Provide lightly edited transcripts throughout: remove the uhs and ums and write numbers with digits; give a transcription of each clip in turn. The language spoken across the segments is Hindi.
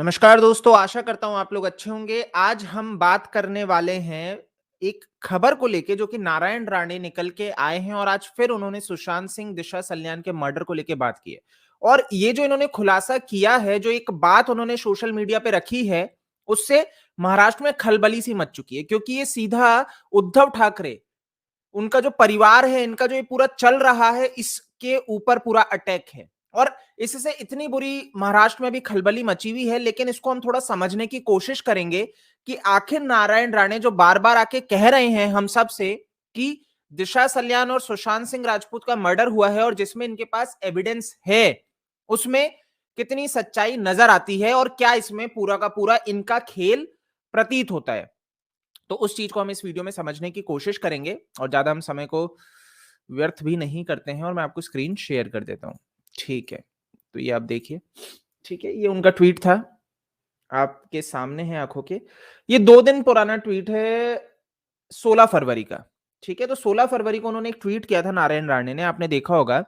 नमस्कार दोस्तों, आशा करता हूँ आप लोग अच्छे होंगे। आज हम बात करने वाले हैं एक खबर को लेके जो कि नारायण राणे निकल के आए हैं और आज फिर उन्होंने सुशांत सिंह दिशा सल्यान के मर्डर को लेके बात की है। और ये जो इन्होंने खुलासा किया है, जो एक बात उन्होंने सोशल मीडिया पे रखी है, उससे महाराष्ट्र में खलबली सी मच चुकी है क्योंकि ये सीधा उद्धव ठाकरे, उनका जो परिवार है, इनका जो ये पूरा चल रहा है, इसके ऊपर पूरा अटैक है। और इससे इतनी बुरी महाराष्ट्र में भी खलबली मची हुई है, लेकिन इसको हम थोड़ा समझने की कोशिश करेंगे कि आखिर नारायण राणे जो बार-बार आके कह रहे हैं हम सब से कि दिशा सल्यान और सुशांत सिंह राजपूत का मर्डर हुआ है और जिसमें इनके पास एविडेंस है, उसमें कितनी सच्चाई नजर आती है और क्या इसमें पूरा का पूरा इनका खेल प्रतीत होता है। तो उस चीज को हम इस वीडियो में समझने की कोशिश करेंगे और ज्यादा हम समय को व्यर्थ भी नहीं करते हैं और मैं आपको स्क्रीन शेयर कर देता हूं। ठीक है, तो ये आप देखिए। ठीक है, ये उनका ट्वीट था, आपके सामने है आंखों के। ये 2 दिन पुराना ट्वीट है, 16 फरवरी का। ठीक है, तो 16 फरवरी को उन्होंने एक ट्वीट किया था नारायण राणे ने, आपने देखा होगा,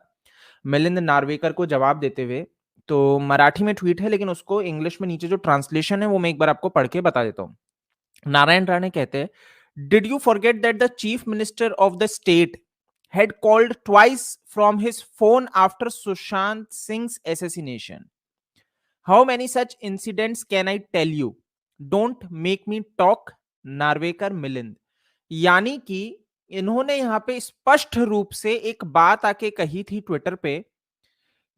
मिलिंद नार्वेकर को जवाब देते हुए। तो मराठी में ट्वीट है, लेकिन उसको इंग्लिश में नीचे जो ट्रांसलेशन है वो मैं एक बार आपको पढ़ के बता देता हूँ। नारायण राणे कहते हैं, did you forget that the chief minister of the state had called twice from his phone after Sushant Singh's assassination? How many such incidents can I tell you? Don't make me talk. Narvekar Milind. यानी कि इन्होंने यहां पे स्पष्ट रूप से एक बात आके कही थी ट्विटर पे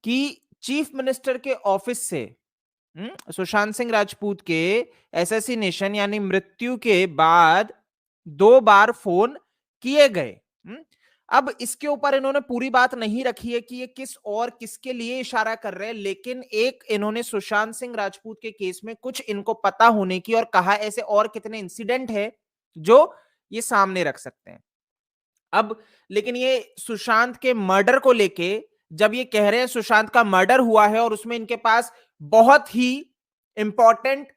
कि चीफ मिनिस्टर के ऑफिस से सुशांत सिंह राजपूत के एसेसिनेशन यानी मृत्यु के बाद 2 बार फोन किए गए। अब इसके ऊपर इन्होंने पूरी बात नहीं रखी है कि ये किस और किसके लिए इशारा कर रहे हैं, लेकिन एक इन्होंने सुशांत सिंह राजपूत के केस में कुछ इनको पता होने की और कहा ऐसे और कितने इंसिडेंट है जो ये सामने रख सकते हैं। अब लेकिन ये सुशांत के मर्डर को लेके जब ये कह रहे हैं सुशांत का मर्डर हुआ है और उसमें इनके पास बहुत ही इंपॉर्टेंट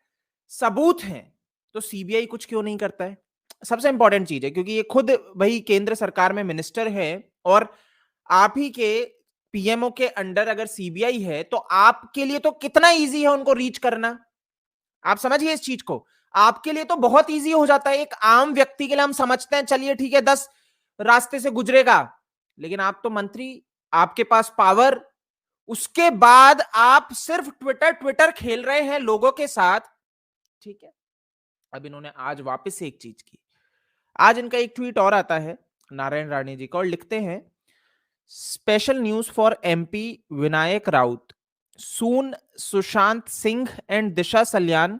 सबूत हैं, तो सीबीआई कुछ क्यों नहीं करता है? सबसे इंपॉर्टेंट चीज है क्योंकि ये खुद वही केंद्र सरकार में मिनिस्टर है और आप ही के पीएमओ के अंडर अगर सीबीआई है तो आपके लिए तो कितना इजी है उनको रीच करना। आप समझिए इस चीज को, आपके लिए तो बहुत इजी हो जाता है। एक आम व्यक्ति के लिए हम समझते हैं चलिए ठीक है 10 रास्ते से गुजरेगा, लेकिन आप तो मंत्री, आपके पास पावर, उसके बाद आप सिर्फ ट्विटर ट्विटर खेल रहे हैं लोगों के साथ। ठीक है, अब इन्होंने आज वापस से एक चीज की। आज इनका एक ट्वीट और आता है नारायण राणे जी का और लिखते हैं, special news for MP Vinayak Raut, soon Sushant Singh and Disha Salyan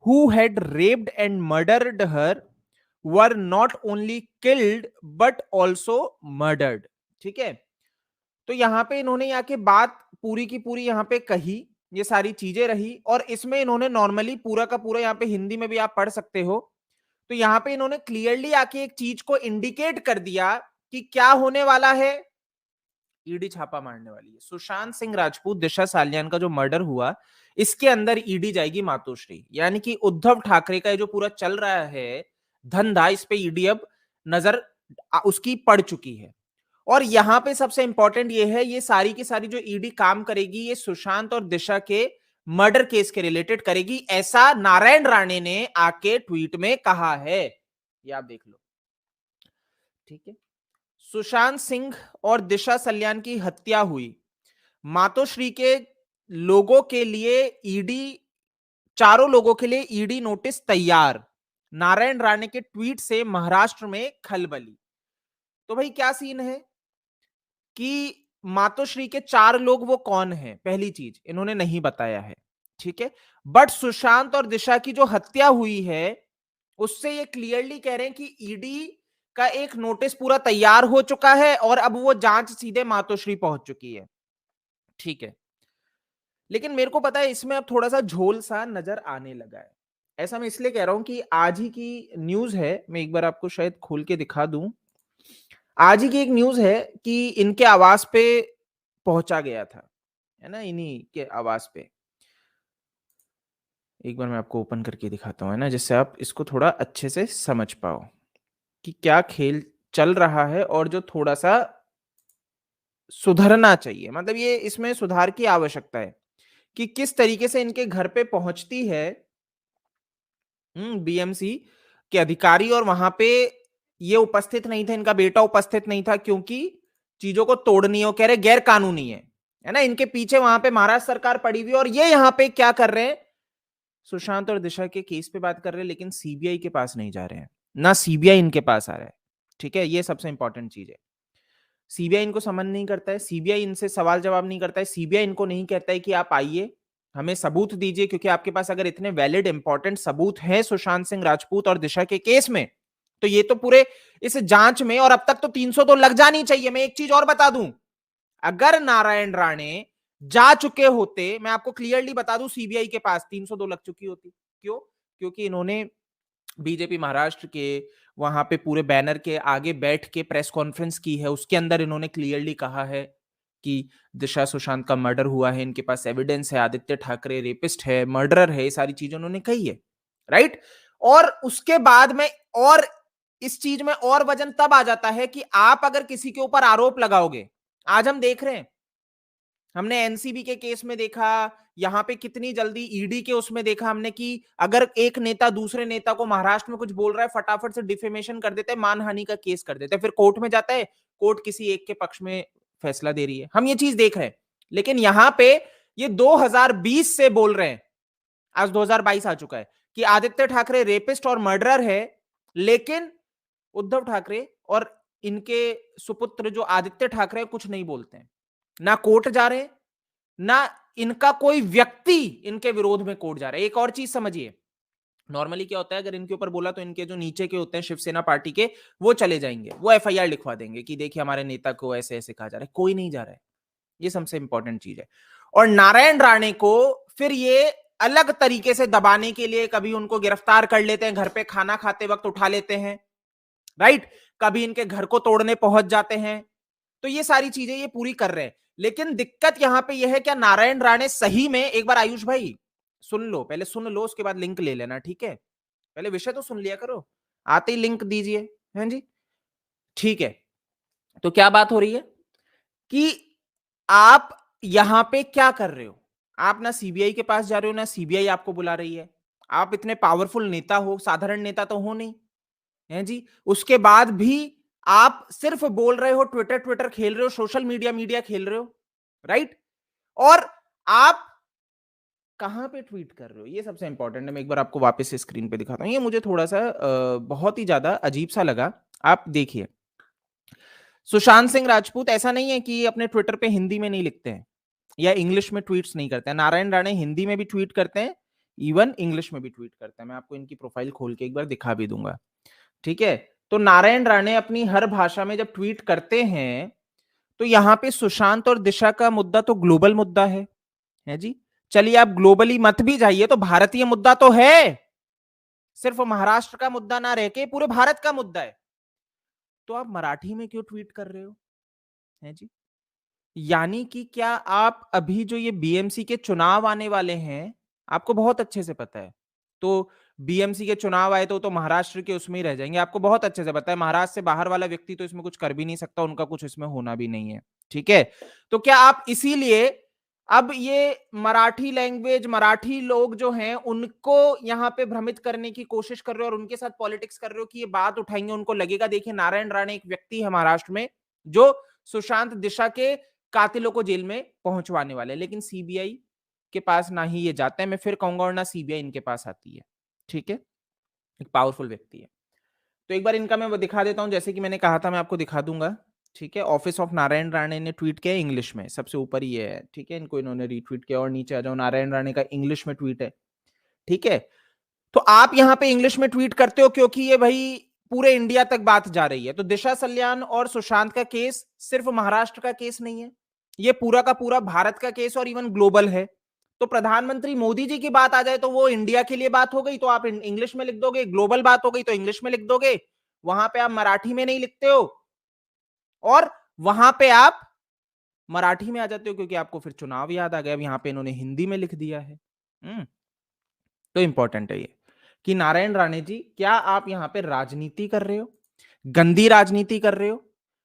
who had raped and murdered her were not only killed but also murdered। ठीक है, तो यहां पे इन्होंने आके बात पूरी की पूरी यहां पे कही, ये सारी चीजें रही और इसमें इन्होंने नॉर्मली पूरा का पूरा यहां पे हिंदी में भी आप पढ़ सकते हो, तो यहां पे इन्होंने क्लियरली आके एक चीज को इंडिकेट कर दिया कि क्या होने वाला है। ईडी छापा मारने वाली है। सुशांत सिंह राजपूत दिशा सालियान का जो मर्डर हुआ, इसके अंदर ईडी जाएगी मातोश्री, यानी कि उद्धव ठाकरे का जो पूरा चल रहा है धंधा, इस पे ईडी अब नजर उसकी पड़ चुकी है। और यहां पे सबसे इंपॉर्टेंट ये है, ये सारी की सारी जो ईडी काम करेगी ये सुशांत और दिशा के मर्डर केस के रिलेटेड करेगी, ऐसा नारायण राणे ने आके ट्वीट में कहा है। ये आप देख लो। ठीक है, सुशांत सिंह और दिशा सल्यान की हत्या हुई, मातोश्री के लोगों के लिए ईडी, चारों लोगों के लिए ईडी नोटिस तैयार, नारायण राणे के ट्वीट से महाराष्ट्र में खलबली। तो भाई क्या सीन है कि मातोश्री के 4 लोग वो कौन है, पहली चीज इन्होंने नहीं बताया है। ठीक है, बट सुशांत और दिशा की जो हत्या हुई है उससे ये क्लियरली कह रहे हैं कि ईडी का एक नोटिस पूरा तैयार हो चुका है और अब वो जांच सीधे मातोश्री पहुंच चुकी है। ठीक है, लेकिन मेरे को पता है इसमें अब थोड़ा सा झोल सा नजर आने लगा है। ऐसा मैं इसलिए कह रहा हूं कि आज ही की न्यूज है, मैं एक बार आपको शायद खोल के दिखा दूं। आज ही की एक न्यूज है कि इनके आवास पे पहुंचा गया था, है ना, इन्हीं के आवास पे। एक बार मैं आपको ओपन करके दिखाता हूं, है ना, जिससे आप इसको थोड़ा अच्छे से समझ पाओ कि क्या खेल चल रहा है और जो थोड़ा सा सुधरना चाहिए, मतलब ये इसमें सुधार की आवश्यकता है कि किस तरीके से इनके घर पे पहुंचती है बीएमसी के अधिकारी, और वहां पे ये उपस्थित नहीं थे, इनका बेटा उपस्थित नहीं था, क्योंकि चीजों को तोड़नी है, वो कह रहे गैर कानूनी है ना। इनके पीछे वहां पे महाराष्ट्र सरकार पड़ी हुई है, और ये यहां पे क्या कर रहे हैं, सुशांत और दिशा के केस पे बात कर रहे हैं, लेकिन सीबीआई के पास नहीं जा रहे हैं, ना सीबीआई इनके पास आ रहा है। ठीक है, ये सबसे इंपॉर्टेंट चीज है। सीबीआई इनको समन नहीं करता है, सीबीआई इनसे सवाल जवाब नहीं करता है, सीबीआई इनको नहीं कहता है कि आप आइए हमें सबूत दीजिए, क्योंकि आपके पास अगर इतने वैलिड इंपॉर्टेंट सबूत हैं सुशांत सिंह राजपूत और दिशा के केस में, तो ये तो पूरे इस जांच में, और अब तक तो 300 तो लग जानी चाहिए। मैं एक चीज और बता दूं, अगर नारायण राणे जा चुके होते, मैं आपको क्लियरली बता दूं, सीबीआई के पास 302 लग चुकी होती। क्यों? क्योंकि इन्होंने बीजेपी महाराष्ट्र के वहां पे पूरे बैनर के आगे बैठ के प्रेस कॉन्फ्रेंस की है, उसके अंदर इन्होंने क्लियरली कहा है कि दिशा सुशांत का मर्डर हुआ है, इनके पास एविडेंस है, आदित्य ठाकरे रेपिस्ट है, मर्डरर है, ये सारी चीजें उन्होंने कही है, राइट। और उसके बाद में, और इस चीज में और वजन तब आ जाता है कि आप अगर किसी के ऊपर आरोप लगाओगे, आज हम देख रहे हैं, हमने एनसीबी के केस में देखा, यहां पे कितनी जल्दी ईडी के उसमें देखा हमने कि अगर एक नेता दूसरे नेता को महाराष्ट्र में कुछ बोल रहा है, फटाफट से डिफेमेशन कर देते हैं, मानहानि का केस कर देते हैं, फिर कोर्ट में जाता है, कोर्ट किसी एक के पक्ष में फैसला दे रही है, हम ये चीज देख रहे हैं। लेकिन यहां पे ये 2020 से बोल रहे हैं, आज 2022 आ चुका है, कि आदित्य ठाकरे रेपिस्ट और मर्डरर है, लेकिन उद्धव ठाकरे और इनके सुपुत्र जो आदित्य ठाकरे कुछ नहीं बोलते हैं, ना कोर्ट जा रहे, ना इनका कोई व्यक्ति इनके विरोध में कोर्ट जा रहा है। एक और चीज समझिए, नॉर्मली क्या होता है, अगर इनके ऊपर बोला तो इनके जो नीचे के होते हैं शिवसेना पार्टी के, वो चले जाएंगे, वो एफआईआर लिखवा देंगे कि देखिए हमारे नेता को ऐसे ऐसे कहा जा रहा है। कोई नहीं जा रहा है, ये सबसे इंपॉर्टेंट चीज है। और नारायण राणे को फिर ये अलग तरीके से दबाने के लिए कभी उनको गिरफ्तार कर लेते हैं, घर पे खाना खाते वक्त उठा लेते हैं, राइट, कभी इनके घर को तोड़ने पहुंच जाते हैं। तो ये सारी चीजें ये पूरी कर रहे हैं। लेकिन दिक्कत यहां पे यह है, क्या नारायण राणे सही में, एक बार आयुष भाई सुन लो, पहले सुन लो, उसके बाद लिंक ले लेना, ठीक है, पहले विषय तो सुन लिया करो, आते ही लिंक दीजिए, हैं जी, ठीक है। तो क्या बात हो रही है कि आप यहां पे क्या कर रहे हो, आप ना सीबीआई के पास जा रहे हो, ना सीबीआई आपको बुला रही है, आप इतने पावरफुल नेता हो, साधारण नेता तो हो नहीं, हैं जी, उसके बाद भी आप सिर्फ बोल रहे हो, ट्विटर ट्विटर खेल रहे हो, सोशल मीडिया मीडिया खेल रहे हो, राइट। और आप कहां पे ट्वीट कर रहे हो, ये सबसे इंपॉर्टेंट है। मैं एक बार आपको वापस से स्क्रीन पे दिखाता हूं, ये मुझे थोड़ा सा बहुत ही ज्यादा अजीब सा लगा। आप देखिए, सुशांत सिंह राजपूत ऐसा नहीं है कि अपने ट्विटर पे हिंदी में नहीं लिखते हैं या इंग्लिश में ट्वीट्स नहीं करते हैं, नारायण राणे हिंदी में भी ट्वीट करते हैं, इवन इंग्लिश में भी ट्वीट करते हैं। मैं आपको इनकी प्रोफाइल खोल के एक बार दिखा भी दूंगा, ठीक है। तो नारायण राणे अपनी हर भाषा में जब ट्वीट करते हैं, तो यहां पे सुशांत और दिशा का मुद्दा तो ग्लोबल मुद्दा है जी। चलिए आप ग्लोबली मत भी जाइए, तो भारतीय मुद्दा तो है, सिर्फ महाराष्ट्र का मुद्दा ना रह के पूरे भारत का मुद्दा है। तो आप मराठी में क्यों ट्वीट कर रहे हो, है जी। यानी कि क्या आप अभी जो ये बीएमसी के चुनाव आने वाले हैं, आपको बहुत अच्छे से पता है, तो बीएमसी के चुनाव आए तो महाराष्ट्र के उसमें ही रह जाएंगे, आपको बहुत अच्छे से पता है, महाराष्ट्र से बाहर वाला व्यक्ति तो इसमें कुछ कर भी नहीं सकता, उनका कुछ इसमें होना भी नहीं है, ठीक है। तो क्या आप इसीलिए अब ये मराठी लैंग्वेज, मराठी लोग जो हैं उनको यहां पे भ्रमित करने की कोशिश कर रहे हो और उनके साथ पॉलिटिक्स कर रहे हो कि ये बात उठाएंगे, उनको लगेगा देखिए नारायण राणे एक व्यक्ति है महाराष्ट्र में जो सुशांत दिशा के कातिलों को जेल में पहुंचवाने वाले, लेकिन सीबीआई के पास ना ही ये जाते हैं, मैं फिर कहूंगा, और ना सीबीआई इनके पास आती है, ठीक है। एक पावरफुल व्यक्ति है। तो एक बार इनका मैं वो दिखा देता हूं, जैसे कि मैंने कहा था मैं आपको दिखा दूंगा, ठीक है। ऑफिस ऑफ नारायण राणे ने ट्वीट किया इंग्लिश में, सबसे ऊपर ये है, ठीक है, इनको इन्होंने रीट्वीट किया, और नीचे आ जाओ, नारायण राणे का इंग्लिश में ट्वीट है, ठीक है। तो आप यहां पे इंग्लिश में ट्वीट करते हो क्योंकि ये भाई पूरे इंडिया तक बात जा रही है। तो दिशा सल्यान और सुशांत का केस सिर्फ महाराष्ट्र का केस नहीं है, ये पूरा का पूरा भारत का केस और इवन ग्लोबल है। तो प्रधानमंत्री मोदी जी की बात आ जाए तो वो इंडिया के लिए बात हो गई, तो आप इंग्लिश में लिख दोगे, ग्लोबल बात हो गई तो इंग्लिश में लिख दोगे, वहां पे आप मराठी में नहीं लिखते हो, और वहां पे आप मराठी में आ जाते हो क्योंकि आपको फिर चुनाव याद आ गया, अब यहां पे इन्होंने हिंदी में लिख दिया है। तो इंपॉर्टेंट है ये कि नारायण राणे जी, क्या आप यहां पे राजनीति कर रहे हो, गंदी राजनीति कर रहे हो।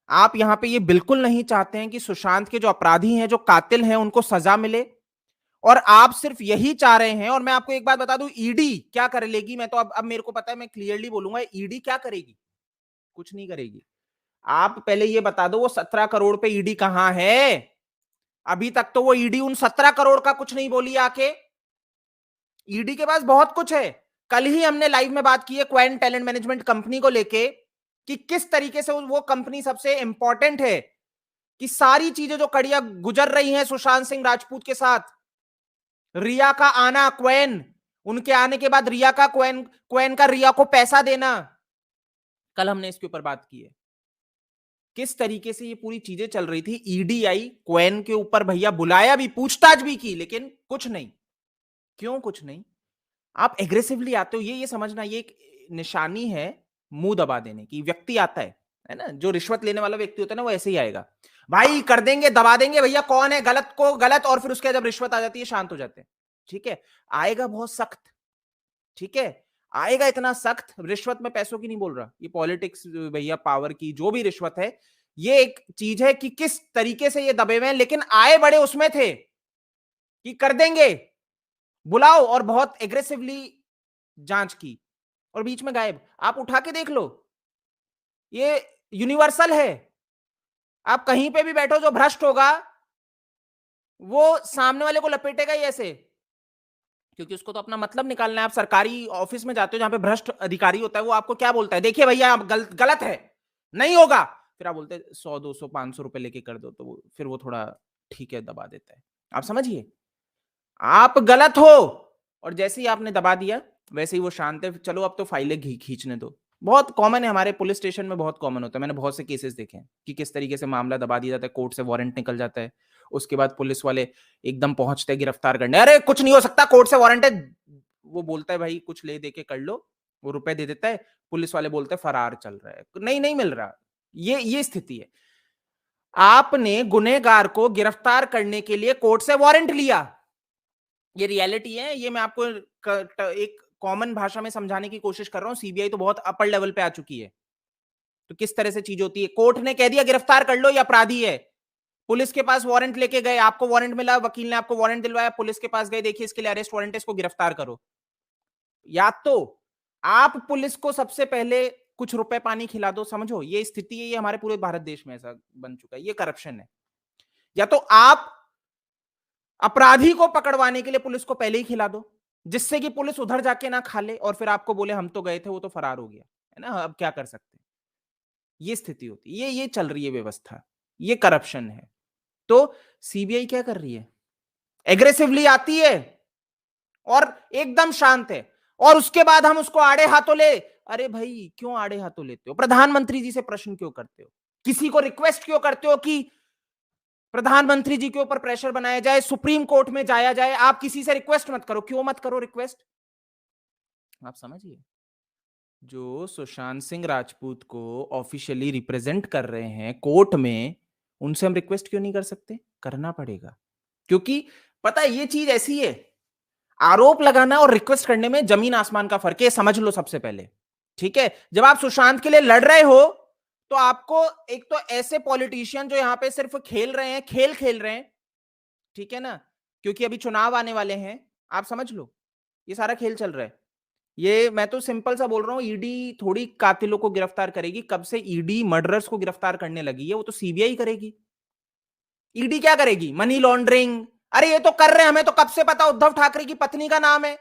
आप यहां पे ये बिल्कुल नहीं चाहते हैं कि सुशांत के जो अपराधी हैं, जो कातिल हैं, उनको सजा मिले, और आप सिर्फ यही चाह रहे हैं। और मैं आपको एक बात बता दूं, ईडी क्या कर लेगी, मैं तो अब मेरे को पता है, मैं क्लियरली बोलूंगा, ईडी क्या करेगी? कुछ नहीं करेगी। आप पहले ये बता दो वो 17 करोड़ पे ईडी कहां है? अभी तक तो वो ईडी उन 17 करोड़ का कुछ नहीं बोली आके। ईडी के पास बहुत कुछ है। कल ही हमने लाइव में बात की है क्वेंट टैलेंट मैनेजमेंट कंपनी को लेके कि किस तरीके से वो कंपनी सबसे इंपॉर्टेंट है, कि सारी चीजें जो कड़ियां गुजर रही हैं सुशांत सिंह राजपूत के साथ, रिया का आना, क्वेन, उनके आने के बाद रिया का क्वेन, क्वेन का रिया को पैसा देना, कल हमने इसके ऊपर बात की है किस तरीके से ये पूरी चीजें चल रही थी। ईडी आई, क्वेन के ऊपर भैया बुलाया भी, पूछताछ भी की, लेकिन कुछ नहीं। क्यों कुछ नहीं? आप एग्रेसिवली आते हो, ये समझना, ये एक निशानी है मुंह दबा देने की। व्यक्ति आता है ना, जो रिश्वत लेने वाला व्यक्ति होता है ना, वो ऐसे ही आएगा, भाई कर देंगे, दबा देंगे, भैया कौन है, गलत को गलत, और फिर उसके बाद जब रिश्वत आ जाती है शांत हो जाते हैं। ठीक है, आएगा बहुत सख्त, ठीक है, आएगा इतना सख्त। रिश्वत में पैसों की नहीं बोल रहा, ये पॉलिटिक्स भैया, पावर की जो भी रिश्वत है, ये एक चीज है कि किस तरीके से ये दबे हुए हैं, लेकिन आए बड़े उसमें थे कि कर देंगे, बुलाओ, और बहुत एग्रेसिवली जांच की, और बीच में गायब। आप उठा के देख लो, ये यूनिवर्सल है। आप कहीं पे भी बैठो, जो भ्रष्ट होगा वो सामने वाले को लपेटेगा ही ऐसे, क्योंकि उसको तो अपना मतलब निकालना है। आप सरकारी ऑफिस में जाते हो जहां पे भ्रष्ट अधिकारी होता है, वो आपको क्या बोलता है, देखिए भैया आप गलत है, नहीं होगा, फिर आप बोलते हैं 100 200 500 रुपए लेके कर दो, तो फिर वो थोड़ा ठीक है दबा देता है। आप समझिए, आप गलत हो, और जैसे ही आपने दबा दिया वैसे ही वो शांत है, चलो अब तो फाइलें खींचने दो। बहुत कॉमन है, हमारे पुलिस स्टेशन में बहुत कॉमन होता है, मैंने बहुत से केसेस देखे हैं कि किस तरीके से मामला दबा दिया जाता है, कोर्ट से वारंट निकल जाता है, उसके बाद पुलिस वाले एकदम पहुंचते हैं गिरफ्तार करने, अरे कुछ नहीं हो सकता, कोर्ट से वारंट है, वो बोलता है भाई कुछ ले दे के कर लो, वो रुपए दे देता है, पुलिस वाले बोलते हैं फरार चल रहा है, नहीं मिल रहा। ये स्थिति है। आपने गुनहगार को गिरफ्तार करने के लिए कोर्ट से वारंट लिया, ये रियलिटी है। ये मैं आपको एक कॉमन भाषा में समझाने की कोशिश कर रहा हूं। सीबीआई तो बहुत अपर लेवल पे आ चुकी है, तो किस तरह से चीज होती है। कोर्ट ने कह दिया गिरफ्तार कर लो, ये अपराधी है, पुलिस के पास वारंट लेके गए, आपको वारंट मिला, वकील ने आपको वारंट दिलवाया, पुलिस के पास गए, देखिए इसके लिए अरेस्ट वारंट है, इसको गिरफ्तार करो। या तो आप पुलिस को सबसे पहले कुछ रुपए पानी खिला दो, समझो ये स्थिति है, ये हमारे पूरे भारत देश में ऐसा बन चुका है, ये करप्शन है। या तो आप अपराधी को पकड़वाने के लिए पुलिस को पहले ही खिला दो, जिससे कि पुलिस उधर जाके ना खा ले और फिर आपको बोले हम तो गए थे, वो तो फरार हो गया, है ना, अब क्या कर सकते हैं। ये स्थिति होती है, ये चल रही है व्यवस्था, ये करप्शन है। तो सीबीआई क्या कर रही है, एग्रेसिवली आती है और एकदम शांत है, और उसके बाद हम उसको आड़े हाथों ले। अरे भाई क्यों आड़े हाथों लेते हो? प्रधानमंत्री जी से प्रश्न क्यों करते हो? किसी को रिक्वेस्ट क्यों करते हो कि प्रधानमंत्री जी के ऊपर प्रेशर बनाया जाए, सुप्रीम कोर्ट में जाया जाए? आप किसी से रिक्वेस्ट मत करो, क्यों मत करो रिक्वेस्ट? आप समझिए, जो सुशांत सिंह राजपूत को ऑफिशियली रिप्रेजेंट कर रहे हैं कोर्ट में, उनसे हम रिक्वेस्ट क्यों नहीं कर सकते? करना पड़ेगा, क्योंकि पता है ये चीज ऐसी है, आरोप लगाना और रिक्वेस्ट करने में जमीन आसमान का फर्क है, समझ लो सबसे पहले। ठीक है, जब आप सुशांत के लिए लड़ रहे हो, तो आपको एक तो ऐसे पॉलिटिशियन जो यहां पे सिर्फ खेल रहे हैं, खेल रहे हैं, ठीक है ना, क्योंकि अभी चुनाव आने वाले हैं, आप समझ लो ये सारा खेल चल रहा है। ये मैं तो सिंपल सा बोल रहा हूं, ईडी थोड़ी कातिलों को गिरफ्तार करेगी। कब से ईडी मर्डरर्स को गिरफ्तार करने लगी है? वो तो सीबीआई करेगी। ईडी क्या करेगी? मनी लॉन्ड्रिंग, अरे ये तो कर रहे हैं, हमें तो कब से पता, उद्धव ठाकरे की पत्नी का नाम है,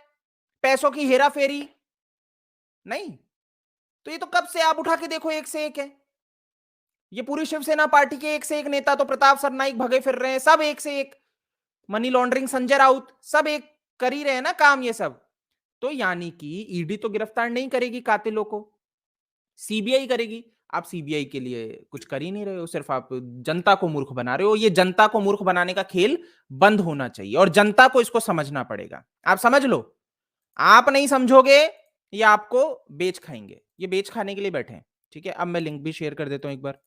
पैसों की हेरा फेरी नहीं, तो ये तो कब से, आप उठा के देखो, एक से एक है। ये पूरी शिवसेना पार्टी के एक से एक नेता, तो प्रताप सरनाइक भगे फिर रहे हैं, सब एक से एक, मनी लॉन्ड्रिंग संजय राउत, सब एक कर ही रहे हैं ना काम ये सब। तो यानी कि ईडी तो गिरफ्तार नहीं करेगी कातिलों को, सीबीआई करेगी। आप सीबीआई के लिए कुछ कर ही नहीं रहे हो, सिर्फ आप जनता को मूर्ख बना रहे हो। ये जनता को मूर्ख बनाने का खेल बंद होना चाहिए, और जनता को इसको समझना पड़ेगा। आप समझ लो, आप नहीं समझोगे, ये आपको बेच खाएंगे, ये बेच खाने के लिए बैठे हैं। ठीक है, अब मैं लिंक भी शेयर कर देता हूं एक बार।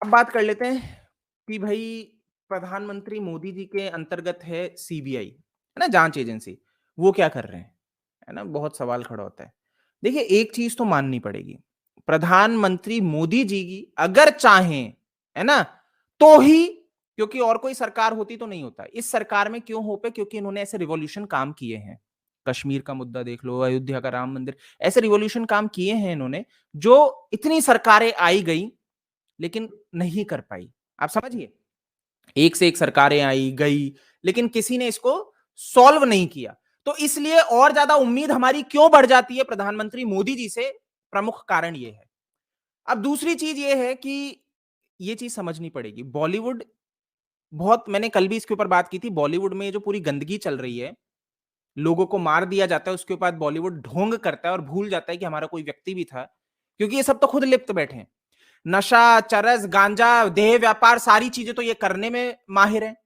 अब बात कर लेते हैं कि भाई प्रधानमंत्री मोदी जी के अंतर्गत है सीबीआई, है ना, जांच एजेंसी, वो क्या कर रहे हैं, है ना, बहुत सवाल खड़ा होता है। देखिए एक चीज तो माननी पड़ेगी, प्रधानमंत्री मोदी जी की अगर चाहें, है ना, तो ही, क्योंकि और कोई सरकार होती तो नहीं होता। इस सरकार में क्यों होप है? क्योंकि इन्होंने ऐसे रिवॉल्यूशन काम किए हैं। कश्मीर का मुद्दा देख लो, अयोध्या का राम मंदिर, ऐसे रिवॉल्यूशन काम किए हैं इन्होंने, जो इतनी सरकारें आई गई लेकिन नहीं कर पाई। आप समझिए, एक से एक सरकारें आई गई, लेकिन किसी ने इसको सॉल्व नहीं किया। तो इसलिए और ज्यादा उम्मीद हमारी क्यों बढ़ जाती है प्रधानमंत्री मोदी जी से? प्रमुख कारण यह है। अब दूसरी चीज यह है कि ये चीज समझनी पड़ेगी, बॉलीवुड बहुत, मैंने कल भी इसके ऊपर बात की थी, बॉलीवुड में जो पूरी गंदगी चल रही है, लोगों को मार दिया जाता है, उसके बाद बॉलीवुड ढोंग करता है और भूल जाता है कि हमारा कोई व्यक्ति भी था, क्योंकि ये सब तो खुद लिप्त बैठे हैं। नशा, चरस, गांजा, देह व्यापार, सारी चीजें तो ये करने में माहिर है।